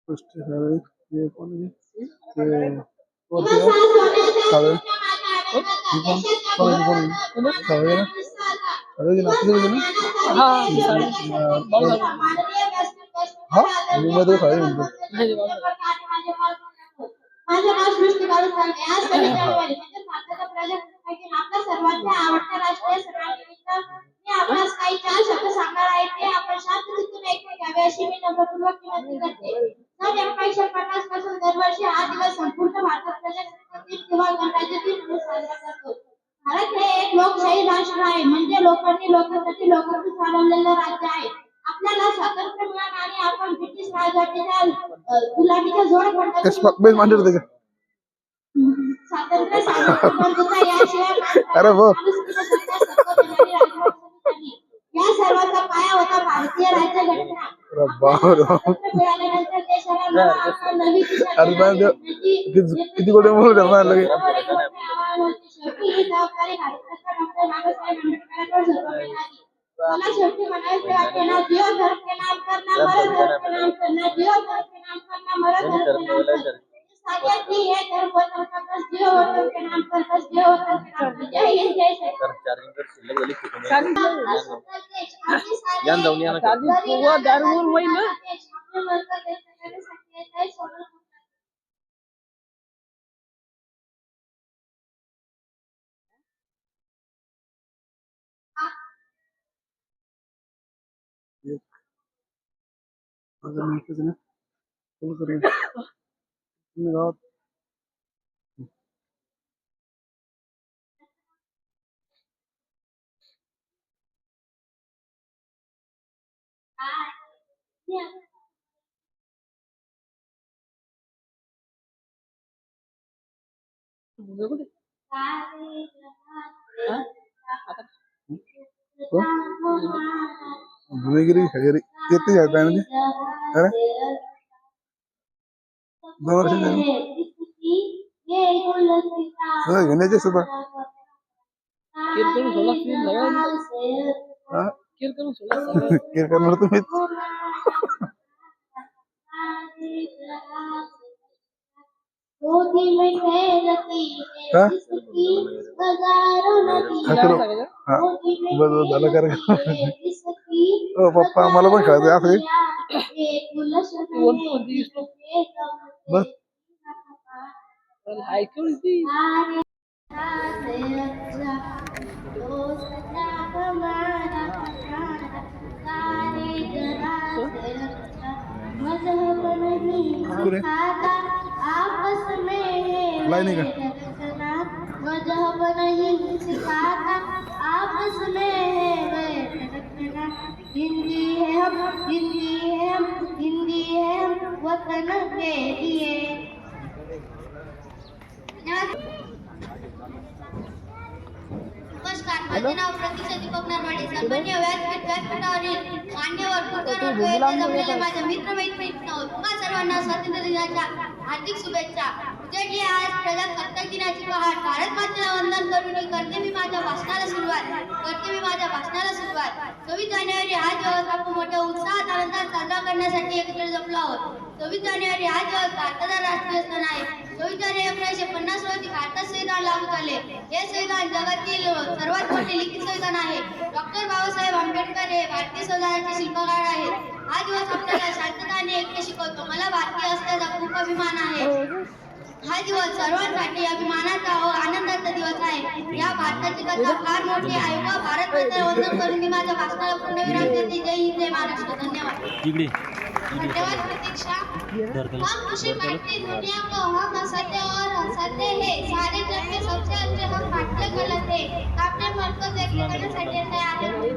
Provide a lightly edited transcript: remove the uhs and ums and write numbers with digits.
गोष्टी झाले हे कोण आहे? ते वरती आहे. काळे. हे कोण? कोण आहे? कोण आहे? काळे ना? काळे ना? आपलं आहे ना? हा मी मध्ये काळे म्हणतो. माझं नाव सृष्टी काळू सांगे. आज 26 जानेवारी म्हणजे भारताच्या प्रजासत्ताकातील आपल्या सर्वांच्या आवडत्या राष्ट्रीय सणानिमित्त मी आपणास काही 4 शब्द सांगणार आहे. ते आपण शांत चित्ताने ऐकून घ्यावे अशी मी नम्रपूर्वक विनंती करते. सन 1950 पासून दरवर्षी हा दिवस संपूर्ण भारतात प्रजासत्ताक दिन किंवा गणराज्य दिन म्हणून साजरा करतो. भारत हे एक लोकशाही राष्ट्र आहे. म्हणजे लोकांनी लोकांसाठी लोकांचं चालवलेलं राज्य आहे. आपल्याला स्वातंत्र्य मिळालं आणि आपण ब्रिटिश राजवटीच्या गुलामीच्या जोडखंडातून स्वातंत्र्य सार्वभौमत्व याशिवाय अरे वो या सर्वांचा पाया होता भारतीय राज्यघटना. मिळाल्यानंतर देशाला नवी किती गोटे बोल करणार लगे शेवटी ही जबाबदारी भारतरत्न डॉक्टर बाबासाहेब आंबेडकरांवर सोपवण्यात आली. मला शेवटी म्हणायचे वाटते ना, जियो धर्म के नाम करना, मरो धर्म के नाम करना, जियो धर्म के नाम करना, मरो धर्म के नाम करना. सागर की है धर्म वतन का बस, जियो वतन के नाम पर बस, जियो वतन के नाम पर. जय हिंद जय अगर मैं कुछ ना फुल करूँ गाँव भूमिगिरी खैरी कितनी जाता है मुझे अरे 2 वर्ष घेण्याचे सुद्धा करणार तुम्हीच झालं कर पप्पा मला पण खेळायचं असं बस नहीं का मजहब नहीं सिखाता आपस में है हिंदी है हम हिंदी है हम वतन के लिए. नमस्कार, माझे नाव प्रतीक्षा दीपक नरवाडे. सन्माननीय व्यासपीठावरील मान्यवर पुस्तकावर जमलेले माझे मित्र मैत्रिणींनो, तुम्हा सर्वांना स्वातंत्र्य दिनाच्या हार्दिक शुभेच्छा. उजळली आज प्रजासत्ताक दिनाची पहाट. भारत मातेला वंदन करून करते मी माझ्या भाषणाला सुरुवात. 26 जानेवारी हा दिवस आपण मोठ्या उत्साहात आनंदात साजरा करण्यासाठी एकत्र जमलो आहोत. 26 जानेवारी हा दिवस भारताचा राष्ट्रीय सण आहे. 26 जानेवारी 1950 रोजी भारतात संविधान लागू झाले. हे संविधान जगातील सर्वात मोठे लिखित संविधान आहे. डॉक्टर बाबासाहेब आंबेडकर हे भारतीय संविधानाचे शिल्पकार आहेत. हा दिवस आपल्याला शांतता आणि ऐक्य शिकवतो. मला भारतीय असल्याचा खूप अभिमान आहे. हा दिवस सर्वांसाठी अभिमानाचा व आनंदाचा दिवस आहे. या भारताची कथा फार मोठी आहे व भारत मातेला वंदन करून मी माझ्या भाषणाला पूर्णविराम देते. जय हिंद जय महाराष्ट्र. धन्यवाद. धन्यवाद प्रतीक्षा. हम खुशी बांटते दुनिया को, हम हंसाते और हंसाते हैं सारे जग में सबसे अच्छे हम भारतीय गलत है. आपने मन को व्यक्त करण्यासाठी तयार आहे.